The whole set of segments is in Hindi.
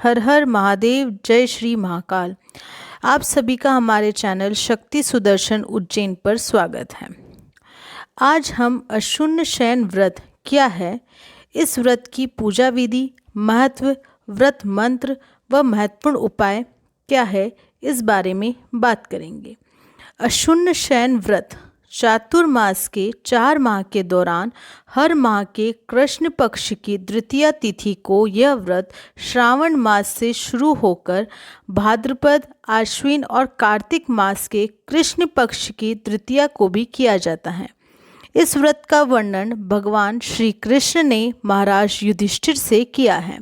हर हर महादेव, जय श्री महाकाल। आप सभी का हमारे चैनल शक्ति सुदर्शन उज्जैन पर स्वागत है। आज हम अशुन्न शयन व्रत क्या है, इस व्रत की पूजा विधि, महत्व, व्रत मंत्र व महत्वपूर्ण उपाय क्या है, इस बारे में बात करेंगे। अशुन्न शयन व्रत चातुर्मास के 4 माह के दौरान हर माह के कृष्ण पक्ष की द्वितीया तिथि को यह व्रत श्रावण मास से शुरू होकर भाद्रपद, आश्विन और कार्तिक मास के कृष्ण पक्ष की तृतीया को भी किया जाता है। इस व्रत का वर्णन भगवान श्री कृष्ण ने महाराज युधिष्ठिर से किया है।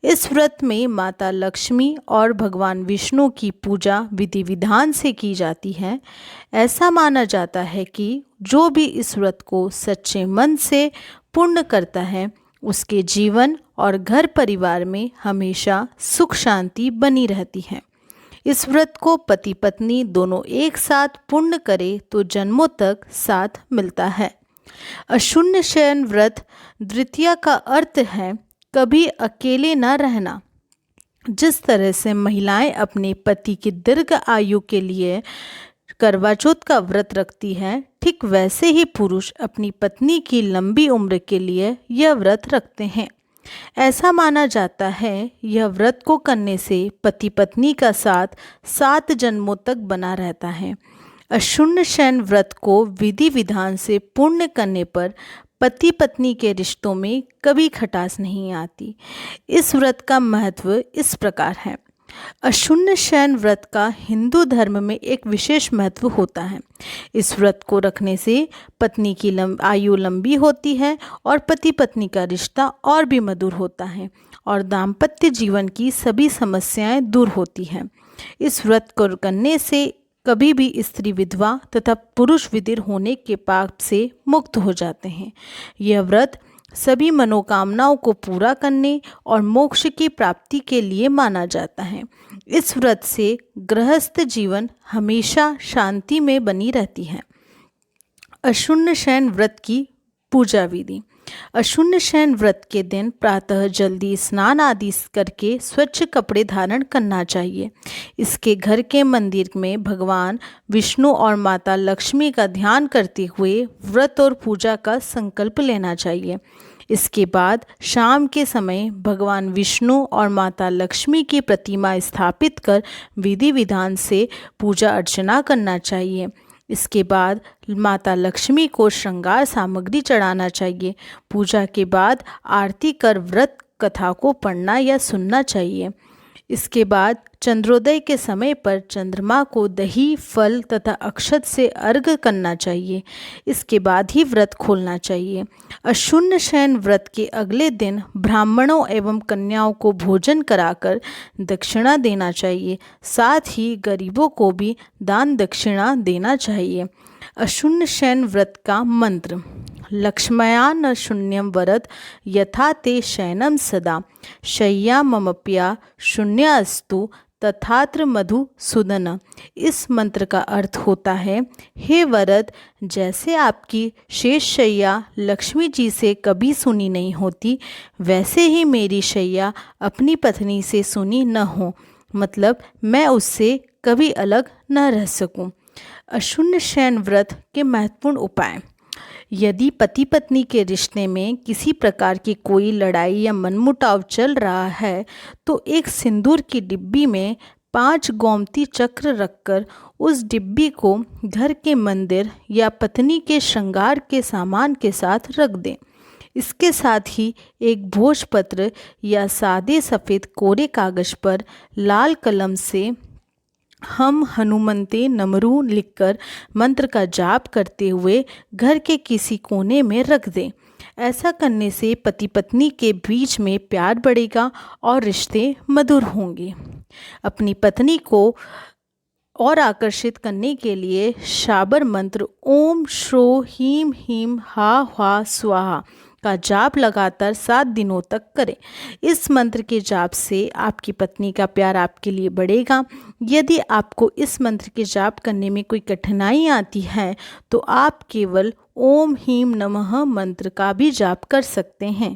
इस व्रत में माता लक्ष्मी और भगवान विष्णु की पूजा विधि विधान से की जाती है। ऐसा माना जाता है कि जो भी इस व्रत को सच्चे मन से पूर्ण करता है, उसके जीवन और घर परिवार में हमेशा सुख शांति बनी रहती है। इस व्रत को पति पत्नी दोनों एक साथ पूर्ण करे तो जन्मों तक साथ मिलता है। अशुन्न शयन व्रत द्वितीया का अर्थ है कभी अकेले न रहना। जिस तरह से महिलाएं अपने पति की दीर्घ आयु के लिए करवा चौथ का व्रत रखती हैं, ठीक वैसे ही पुरुष अपनी पत्नी की लंबी उम्र के लिए यह व्रत रखते हैं। ऐसा माना जाता है यह व्रत को करने से पति पत्नी का साथ 7 जन्मों तक बना रहता है। अशुन्न शयन व्रत को विधि विधान से पूर्ण करने पर पति पत्नी के रिश्तों में कभी खटास नहीं आती। इस व्रत का महत्व इस प्रकार है। अशुन्न शयन व्रत का हिंदू धर्म में एक विशेष महत्व होता है। इस व्रत को रखने से पत्नी की आयु लंबी होती है और पति पत्नी का रिश्ता और भी मधुर होता है और दाम्पत्य जीवन की सभी समस्याएं दूर होती हैं। इस व्रत को करने से कभी भी स्त्री विधवा तथा पुरुष विधिर होने के पाप से मुक्त हो जाते हैं। यह व्रत सभी मनोकामनाओं को पूरा करने और मोक्ष की प्राप्ति के लिए माना जाता है। इस व्रत से गृहस्थ जीवन हमेशा शांति में बनी रहती है। अशुन्न शयन व्रत की पूजा विधि। अशुन्न शयन व्रत के दिन प्रातः जल्दी स्नान आदि करके स्वच्छ कपड़े धारण करना चाहिए। इसके घर के मंदिर में भगवान विष्णु और माता लक्ष्मी का ध्यान करते हुए व्रत और पूजा का संकल्प लेना चाहिए। इसके बाद शाम के समय भगवान विष्णु और माता लक्ष्मी की प्रतिमा स्थापित कर विधि विधान से पूजा अर्चना करना चाहिए। इसके बाद माता लक्ष्मी को श्रृंगार सामग्री चढ़ाना चाहिए। पूजा के बाद आरती कर व्रत कथा को पढ़ना या सुनना चाहिए। इसके बाद चंद्रोदय के समय पर चंद्रमा को दही, फल तथा अक्षत से अर्घ्य करना चाहिए। इसके बाद ही व्रत खोलना चाहिए। अशुन्न शयन व्रत के अगले दिन ब्राह्मणों एवं कन्याओं को भोजन कराकर दक्षिणा देना चाहिए। साथ ही गरीबों को भी दान दक्षिणा देना चाहिए। अशुन्न शयन व्रत का मंत्र। लक्ष्म्या न शून्यम वरद यथा ते शयनम सदा शय्या ममप्या शून्य अस्तु तथात्र मधुसूदन। इस मंत्र का अर्थ होता है, हे वरद, जैसे आपकी शेष शैया लक्ष्मी जी से कभी सुनी नहीं होती, वैसे ही मेरी शैया अपनी पत्नी से सुनी न हो, मतलब मैं उससे कभी अलग न रह सकूं। अशुन्न शयन व्रत के महत्वपूर्ण उपाय। यदि पति पत्नी के रिश्ते में किसी प्रकार की कोई लड़ाई या मनमुटाव चल रहा है तो एक सिंदूर की डिब्बी में 5 गोमती चक्र रखकर उस डिब्बी को घर के मंदिर या पत्नी के श्रृंगार के सामान के साथ रख दें। इसके साथ ही एक भोजपत्र या सादे सफ़ेद कोरे कागज पर लाल कलम से हम हनुमंते नमरू लिखकर मंत्र का जाप करते हुए घर के किसी कोने में रख दें। ऐसा करने से पति पत्नी के बीच में प्यार बढ़ेगा और रिश्ते मधुर होंगे। अपनी पत्नी को और आकर्षित करने के लिए शाबर मंत्र ओम श्रो हीम हीम हा हा स्वाहा का जाप लगातार 7 दिनों तक करें। इस मंत्र के जाप से आपकी पत्नी का प्यार आपके लिए बढ़ेगा। यदि आपको इस मंत्र के जाप करने में कोई कठिनाई आती है तो आप केवल ओम हीम नमः मंत्र का भी जाप कर सकते हैं।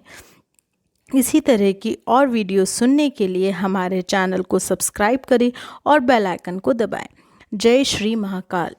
इसी तरह की और वीडियो सुनने के लिए हमारे चैनल को सब्सक्राइब करें और बेल आइकन को दबाएं। जय श्री महाकाल।